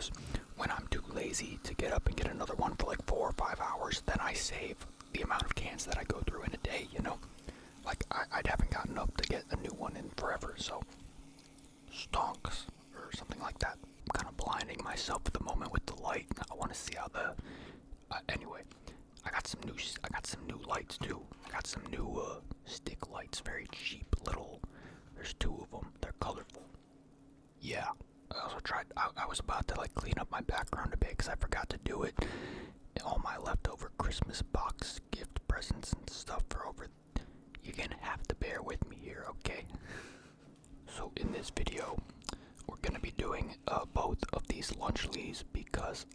because when I'm too lazy to get up and get another one for like 4 or 5 hours, then I save the amount of cans that I go through in a day, you know? Like, I haven't gotten up to get a new one in forever, so stonks, or something like that. I'm kind of blinding myself at the moment with the light. I want to see how the... anyway, I got some new lights too. I got some new stick lights, very cheap little. There's 2 of them. They're colorful. Yeah. I also tried. I was about to like clean up my background a bit because I forgot to do it. All my leftover Christmas box gift presents and stuff are over. You're gonna have to bear with me here, okay? So in this video, we're gonna be doing both of these lunchlys because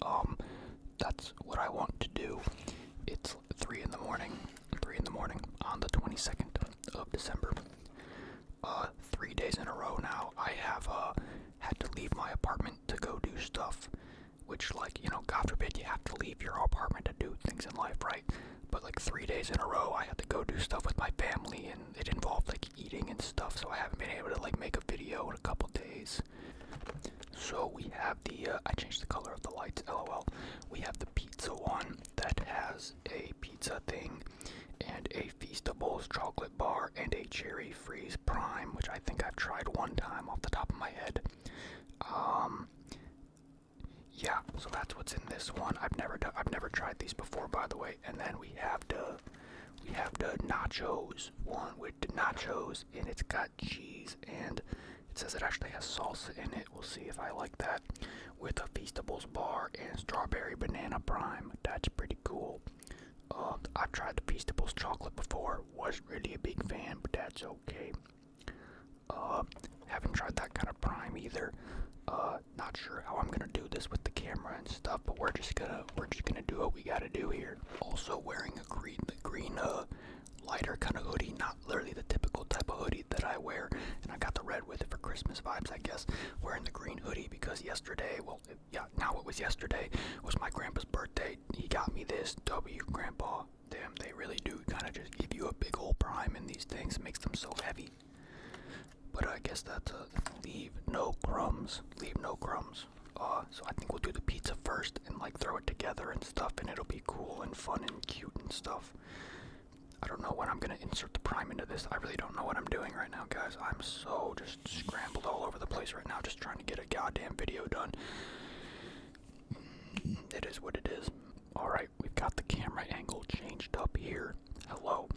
that's what I want to do. It's 3 in the morning on the 22nd of December. 3 days in a row now, I have had to leave my apartment to go do stuff, which, like, you know, God forbid you have to leave your apartment to do things in life, right? But like 3 days in a row, I had to go do stuff with my family, and it involved like eating and stuff, so I haven't been able to like make a video in a couple days. So we have the, I changed the color of the lights, lol. We have the pizza one that has a pizza thing, and a Feastables chocolate bar, and a cherry freeze prime, which I think I've tried one time off the top of my head. Yeah, so that's what's in this one. I've never tried these before, by the way. And then we have the nachos one with the nachos, and it's got cheese, and it says it actually has salsa in it. We'll see if I like that. With a Feastables bar and strawberry banana prime. That's pretty cool. I've tried the Feastables chocolate before. Wasn't really a big fan, but that's okay. Haven't tried that kind of prime either. Not sure how I'm gonna do this with the camera and stuff, but we're just gonna do what we gotta do here. Also wearing a green lighter kind of hoodie, not literally the typical type of hoodie that I wear, and I got the red with it for Christmas vibes, I guess. Wearing the green hoodie because yesterday, now it was yesterday, was my grandpa's birthday. He got me this. Grandpa. Damn, they really do kind of just give you a big old prime in these things. It makes them so heavy. But I guess that's leave no crumbs. So I think we'll do the pizza first and like throw it together and stuff, and it'll be cool and fun and cute and stuff. I don't know when I'm gonna insert the prime into this. I really don't know what I'm doing right now, guys. I'm so just scrambled all over the place right now, just trying to get a goddamn video done. It is what it is. Alright, we've got the camera angle changed up here. Hello.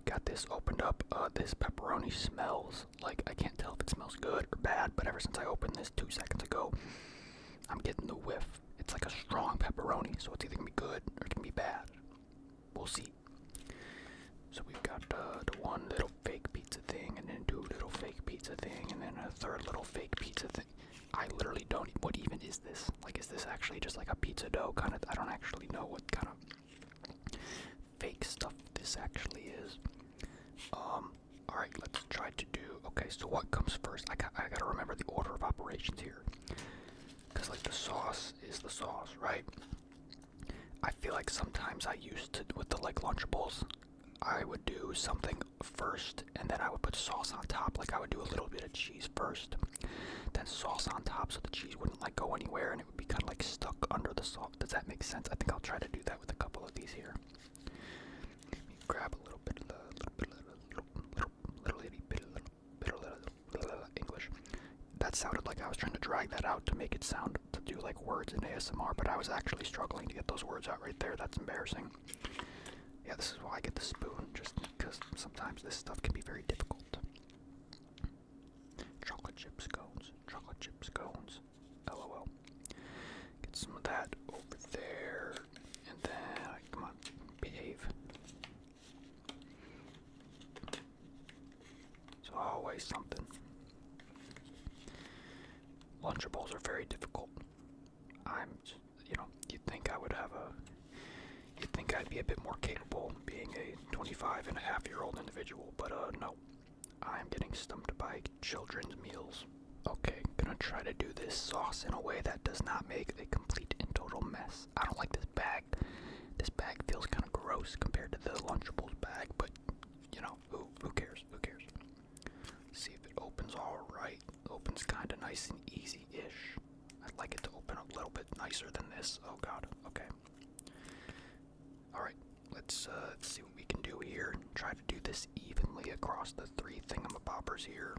Got this opened up. This pepperoni smells like, I can't tell if it smells good or bad, but ever since I opened this 2 seconds ago, I'm getting the whiff. It's like a strong pepperoni, so it's either gonna be good or it can be bad. We'll see. So we've got the one little fake pizza thing, and then 2 little fake pizza thing, and then a 3rd little fake pizza thing. I literally don't, what even is this? Like, is this actually just like a pizza dough kind of, I don't actually know what kind of fake stuff this actually is. Alright, let's try to do, okay, so what comes first? I gotta remember the order of operations here. Because, like, the sauce is the sauce, right? I feel like sometimes I used to, with the, like, Lunchables, I would do something first, and then I would put sauce on top. Like, I would do a little bit of cheese first, then sauce on top, so the cheese wouldn't, like, go anywhere, and it would be kind of, like, stuck under the sauce. Does that make sense? I think I'll try to do that with a couple of these here. Let me grab a little bit of the, English. That sounded like I was trying to drag that out to make it sound, to do, like, words in ASMR, but I was actually struggling to get those words out right there. That's embarrassing. Yeah, this is why I get the spoon, just because sometimes this stuff can be very difficult. Chocolate chip scones, LOL. Get some of that over there, and then, come on, behave. It's always something. Lunchables are very difficult. You'd think I would have you'd think I'd be a bit more capable being a 25-and-a-half-year-old individual, but no. I'm getting stumped by children's meals. Okay, gonna try to do this sauce in a way that does not make a complete and total mess. I don't like this bag. This bag feels kind of gross compared to the Lunchables bag, but, you know, who cares? Who cares? See if it opens all right. Opens kind of nice and easy-ish. I like it nicer than this. Oh god. Okay. Alright, let's see what we can do here. Try to do this evenly across the 3 thingamabobbers here.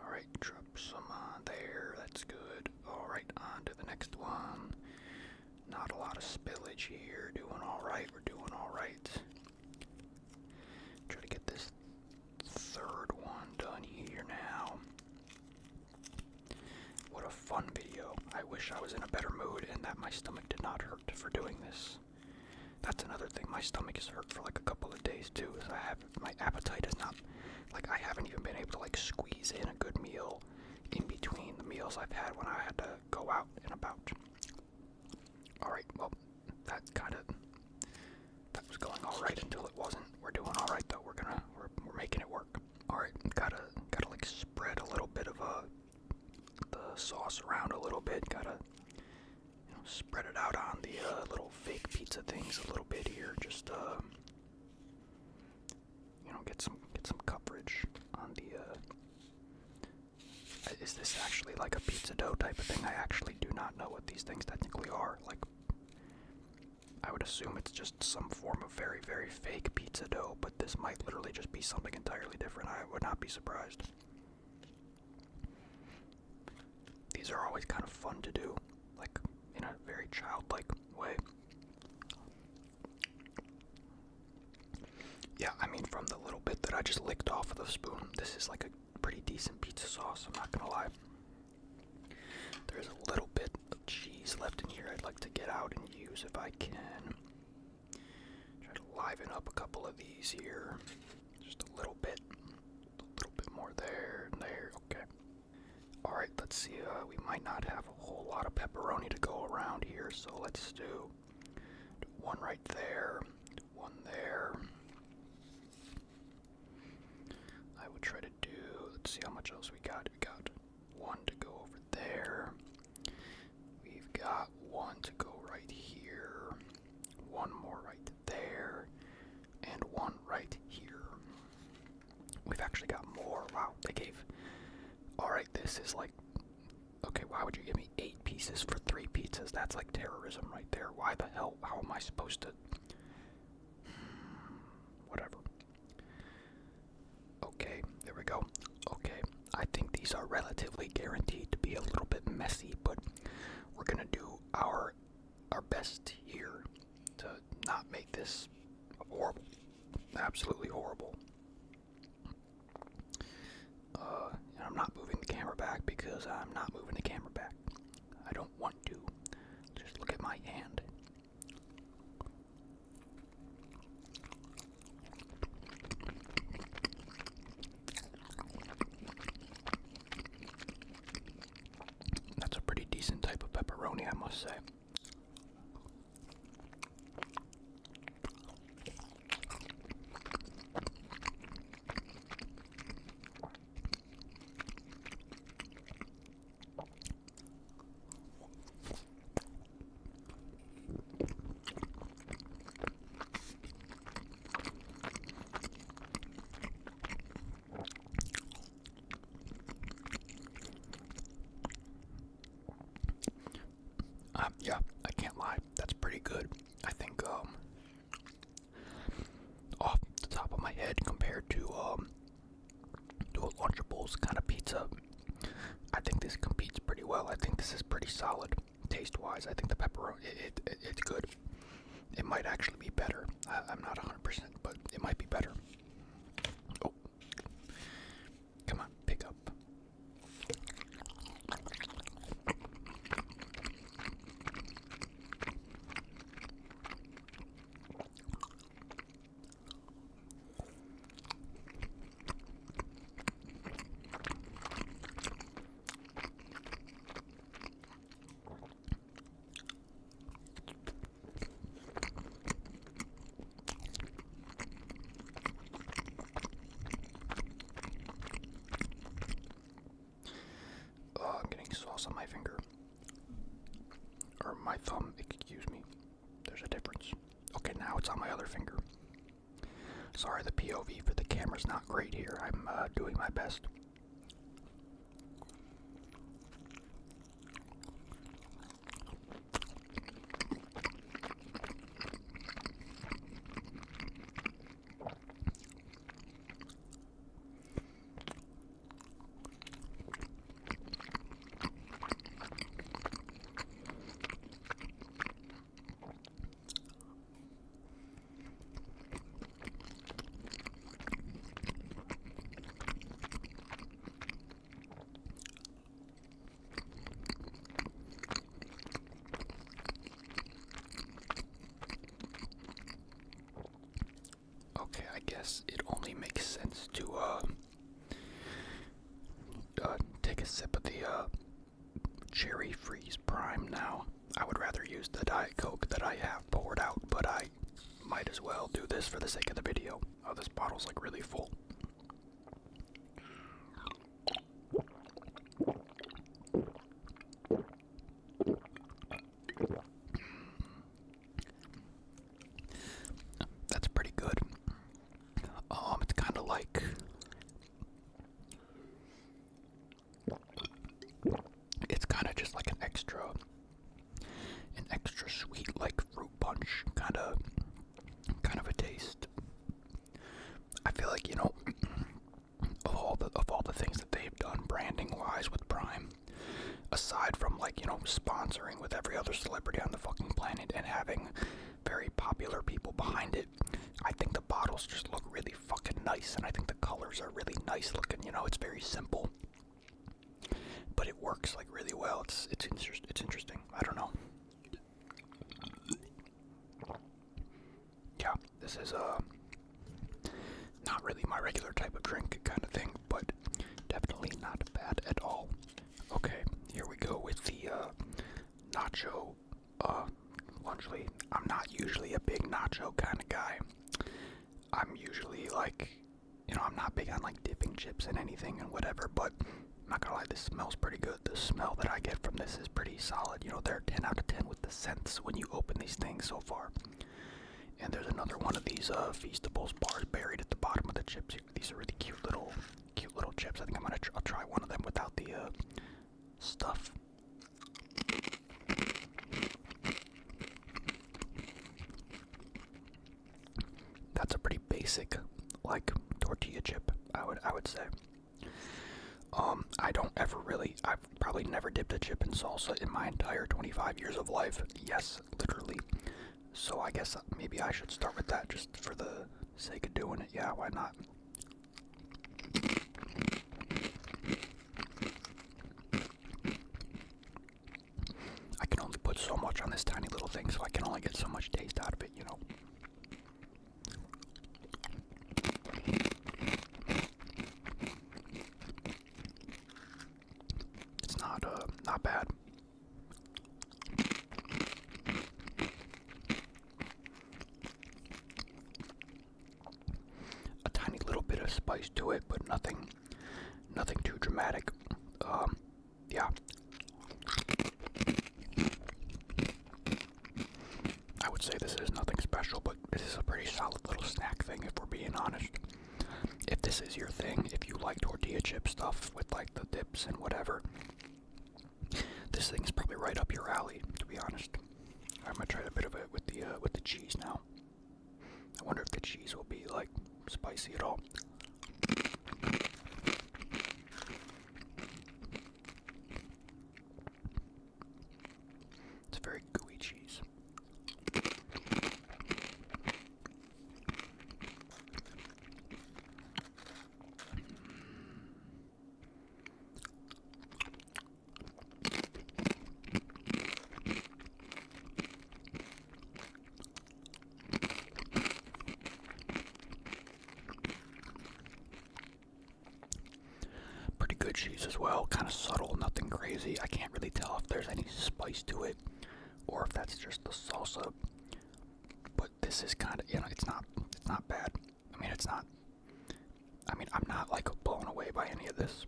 Alright, drop some on there. That's good. Alright, on to the next one. Not a lot of spillage here. Doing alright. We're doing alright. Try to get this 3rd one done here now. What a fun video. I wish I was in a better mood and that my stomach did not hurt for doing this. That's another thing. My stomach is hurt for like a couple of days too. Is my appetite is not, like, I haven't even been able to like squeeze in a good meal in between the meals I've had when I had to go out and about. Alright, well, that was going alright until it wasn't. We're doing alright though. We're making it work. Alright, gotta like spread a little bit of the sauce around a little bit. Gotta, spread it out on the little fake pizza things a little bit here. Just get some coverage on the. Is this actually like a pizza dough type of thing? I actually do not know what these things technically are. Like, I would assume it's just some form of very, very fake pizza dough, but this might literally just be something entirely different. I would not be surprised. These are always kind of fun to do, like, in a very childlike way. Yeah, I mean, from the little bit that I just licked off of the spoon, this is like a pretty decent pizza sauce, I'm not gonna lie. There's a little bit of cheese left in here I'd like to get out and use if I can. Try to liven up a couple of these here. Just a little bit more there and there. Okay. Alright, let's see. We might not have a whole lot of pepperoni to go around here, so let's do one right there, one there. I would try to do, let's see how much else we got. We got one to go over there. We've got one to go right here. One more right there. And one right here. We've actually got more. Wow, they gave... Alright, this is like... Okay, why would you give me 8 pieces for 3 pizzas? That's like terrorism right there. Why the hell? How am I supposed to... Whatever. Okay, there we go. Okay, I think these are relatively guaranteed to be a little bit messy, but we're gonna do our best here to not make this horrible. Absolutely horrible. And I'm not moving the camera back because I'm not moving the camera back. I don't want to. Just look at my hand. That's a pretty decent type of pepperoni, I must say. Yeah, I can't lie. That's pretty good. I think, off the top of my head, compared to a Lunchables kind of pizza, I think this competes pretty well. I think this is pretty solid, taste-wise. I think the pepperoni, it's good. It might actually be better. I'm not 100%, but it might be better. Oh, come on, pick up. I'm getting sauce on my finger. Or my thumb, excuse me. There's a difference. Okay, now it's on my other finger. Sorry, the POV for the camera's not great here. I'm doing my best. like really full. That's pretty good. It's kind of like it's kind of just like an extra sweet, like fruit punch kind of a taste. I feel like, you know, of all the things that they've done branding wise with Prime, aside from, like, you know, sponsoring with every other celebrity on the fucking planet and having very popular people behind it, I think the bottles just look really fucking nice, and I think the colors are really nice looking. You know, it's very simple, but it works like really well. It's interesting. I don't know. Yeah, this is not really my regular type of drink kind of thing, but definitely not bad at all. Okay, here we go with the nacho Lunchly. I'm not usually a big nacho kind of guy. I'm usually like, you know, I'm not big on like dipping chips in anything and whatever, but I'm not gonna lie, this smells pretty good. The smell that I get from this is pretty solid. You know, they're 10 out of 10 with the scents when you open these things so far. And there's another one of these Feastables bars buried at the bottom of the chips. These are really cute little chips. I think I'll try one of them without the stuff. That's a pretty basic, like, tortilla chip, I would say. I don't ever really, I've probably never dipped a chip in salsa in my entire 25 years of life. Yes, literally. So I guess maybe I should start with that just for the sake of doing it. Yeah, why not? I can only put so much on this tiny little thing, so I can only get so much taste out of it, you know. It's not bad. A tiny little bit of spice to it, but nothing too dramatic. Yeah. I would say this is nothing special, but this is a pretty solid little snack thing, if we're being honest. If this is your thing, if you like tortilla chip stuff with like the dips and whatever, this thing is probably right up your alley, to be honest. I'm gonna try a bit of it with the cheese now. I wonder if the cheese will be like spicy at all. It's very gooey cheese. Pretty good cheese as well, kind of subtle, nothing crazy. I can't really tell if there's any spice to it or if that's just the salsa. But this is kind of, you know, it's not bad. I'm not like blown away by any of this.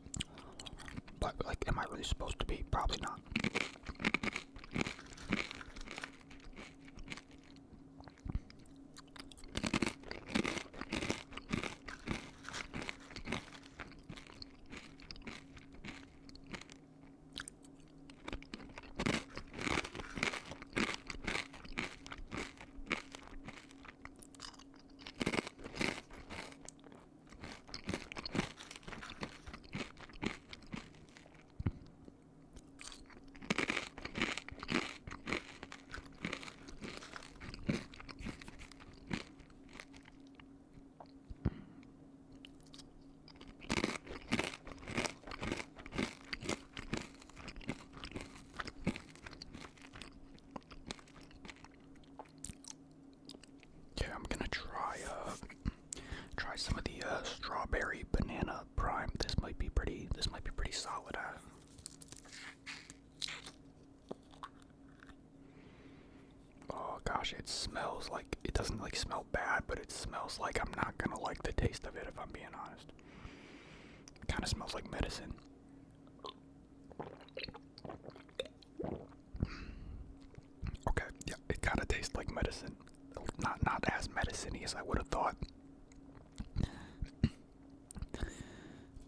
But like, am I really supposed to be? Probably not. bit if I'm being honest. Kind of smells like medicine. Okay, yeah, it kind of tastes like medicine. Not as medicine-y as I would have thought.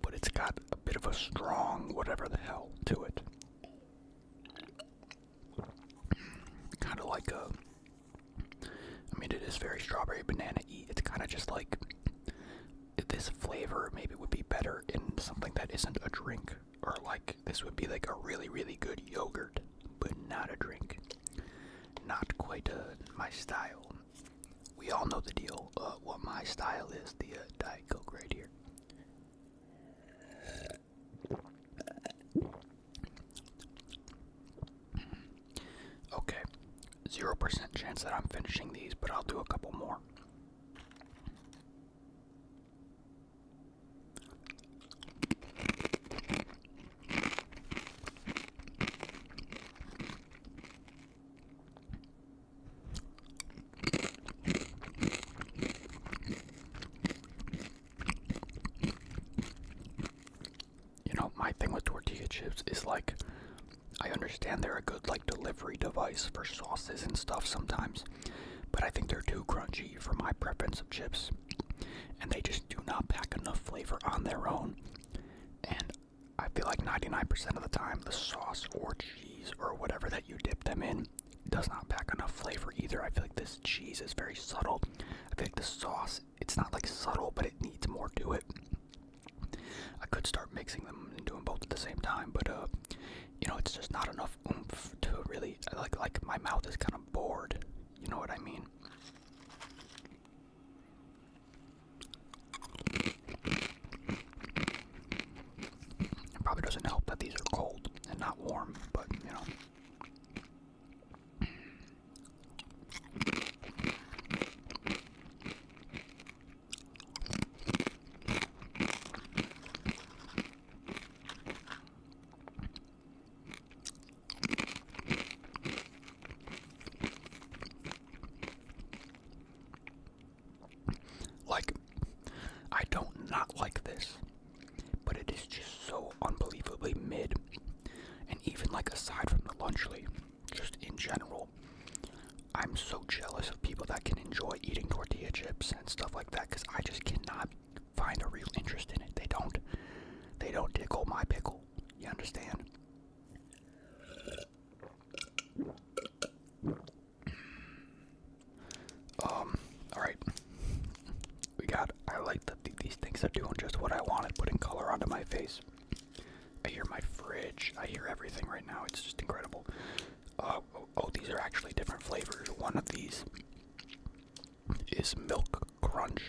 But it's got a bit of a strong whatever the hell to it. Kind of like a... I mean, it is very strawberry banana-y. It's kind of just like... This flavor maybe would be better in something that isn't a drink. Or like, this would be like a really, really good yogurt. But not a drink. Not quite my style. We all know the deal. What my style is, the Diet Coke right here. Okay, 0% chance that I'm finishing these, but I'll do a couple more. You know, my thing with tortilla chips is like, I understand they're a good like delivery device for sauces and stuff sometimes, but I think they're too crunchy for my preference of chips, and they just do not pack enough flavor on their own. And I feel like 99% of the time the sauce or cheese or whatever that you dip them in does not pack enough flavor either. I feel like this cheese is very subtle. I feel like the sauce, it's not like subtle, but it needs more to it. I could start mixing them and doing both at the same time, but you know, it's just not enough oomph to really, like my mouth is kind of bored, you know what I mean? It probably doesn't help that these are cold and not warm, but, you know. Like, I don't not like this, but it is just so unbelievably mid. And even like aside from the Lunchly, just in general, I'm so jealous of people that can enjoy eating tortilla chips and stuff like that, because I just cannot find a real interest in it. They don't tickle my pickle. You understand? Alright. I like that these things are doing just what I wanted, putting color onto my face. I hear my fridge, I hear everything right now, it's just incredible. Oh, these are actually different flavors. One of these is Milk Crunch.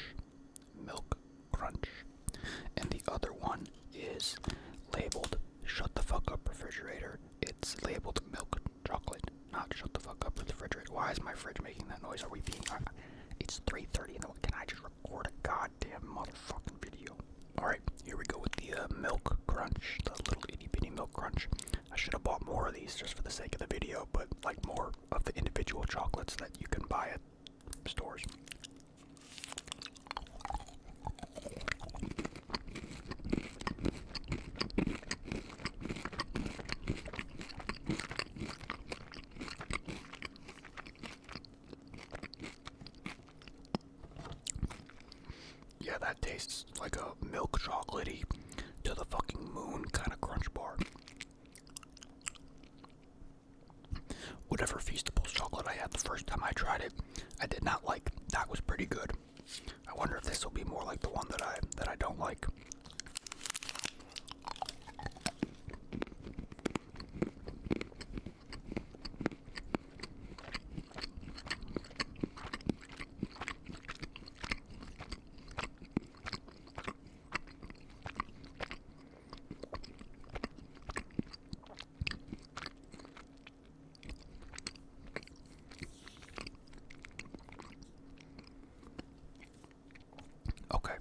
Milk Crunch. And the other one is labeled Shut the Fuck Up Refrigerator. It's labeled Milk Chocolate, not Shut the Fuck Up Refrigerator. Why is my fridge making that noise? Are we being... It's 3:30 in the morning. Can I just record a goddamn motherfucking video? Alright, here we go with the Milk Crunch. The little itty bitty Milk Crunch. I should have bought more of these just for the sake of the video, but like more of the individual chocolates that you can buy at stores. Yeah, that tastes like a milk chocolatey to the fucking moon kind of crunch bar. Whatever Feastables chocolate I had the first time I tried it, I did not like. That was pretty good. I wonder if this will be more like the one that I don't like. Okay.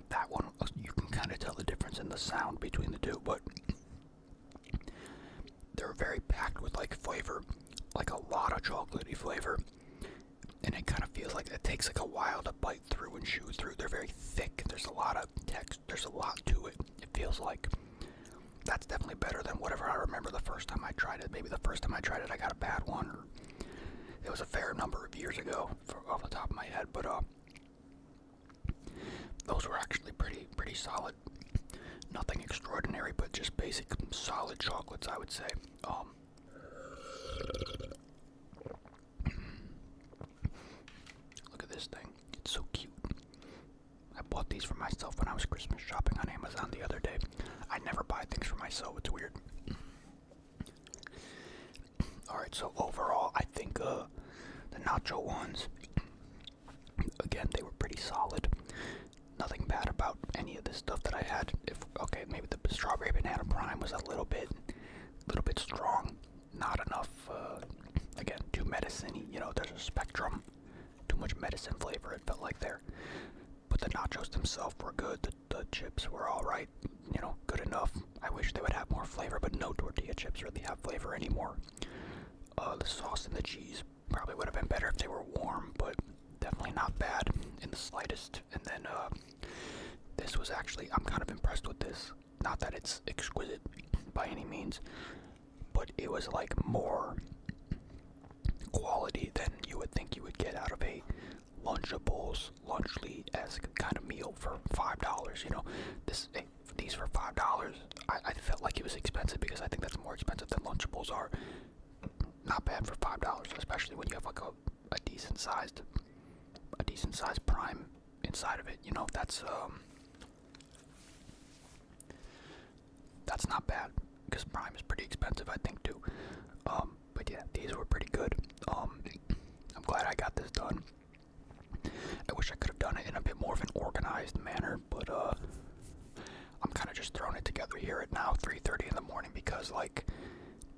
That one, you can kind of tell the difference in the sound between the two, but they're very packed with like flavor, like a lot of chocolatey flavor, and it kind of feels feels like it takes like a while to bite through and chew through. They're very thick. There's a lot of text. There's a lot to it. It feels like that's definitely better than whatever I remember the first time I tried it. Maybe the first time I tried it, I got a bad one, or it was a fair number of years ago, off the top of my head. But those were actually pretty solid. Nothing extraordinary, but just basic solid chocolates, I would say. Look at this thing. It's so cute. I bought these for myself when I was Christmas shopping on Amazon the other day. I never buy things for myself. It's weird. Alright, so overall, I think the nacho ones, again, they were pretty solid. Nothing bad about any of this stuff that I had. Okay, maybe the strawberry banana prime was a little bit strong. Not enough, again, too medicine-y. You know, there's a spectrum. Too much medicine flavor, it felt like there. But the nachos themselves were good. The chips were alright. You know, good enough. I wish they would have more flavor, but no tortilla chips really have flavor anymore. The sauce and the cheese probably would have been better if they were warm, but definitely not bad in the slightest. And then this was actually, I'm kind of impressed with this. Not that it's exquisite by any means, but it was like more quality than you would think you would get out of a Lunchables, Lunchly-esque kind of meal for $5. You know, these for $5. I felt like it was expensive because I think that's more expensive than Lunchables are. Not bad for $5, especially when you have like a decent sized prime inside of it. You know, that's not bad because prime is pretty expensive, I think, too. But yeah, these were pretty good. I'm glad I got this done. I wish I could have done it in a bit more of an organized manner, but I'm kind of just throwing it together here at now 3:30 in the morning because like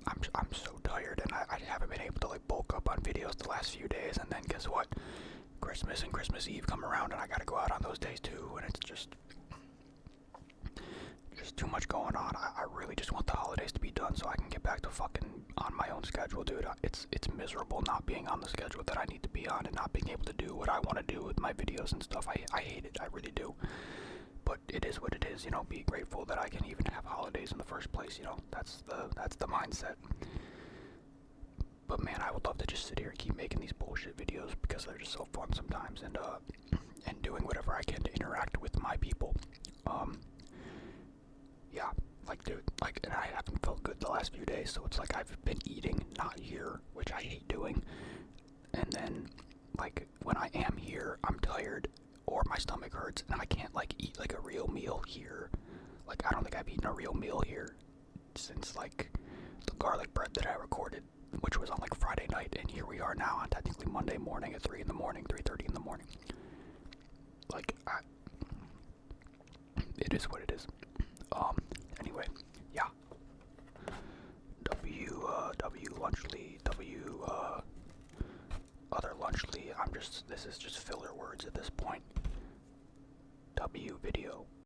I'm so tired and I haven't been able to like bulk up on videos the last few days, and then guess what? Christmas and Christmas Eve come around and I gotta go out on those days too, and it's just too much going on. I really just want the holidays to be done so I can get back to fucking on my own schedule, dude. It's miserable not being on the schedule that I need to be on and not being able to do what I want to do with my videos and stuff. I hate it, I really do. But it is what it is, you know. Be grateful that I can even have holidays in the first place, you know. That's the mindset. But man, I would love to just sit here and keep making these bullshit videos because they're just so fun sometimes, and doing whatever I can to interact with my people. Yeah, like dude, like, and I haven't felt good the last few days, so it's like I've been eating not here, which I hate doing, and then like when I am here, I'm tired or my stomach hurts and I can't like eat like a real meal here. Like I don't think I've eaten a real meal here since like the garlic bread that I recorded, which was on like Friday night, and here we are now on technically Monday morning at 3 in the morning, 3:30 in the morning. Like it is what it is.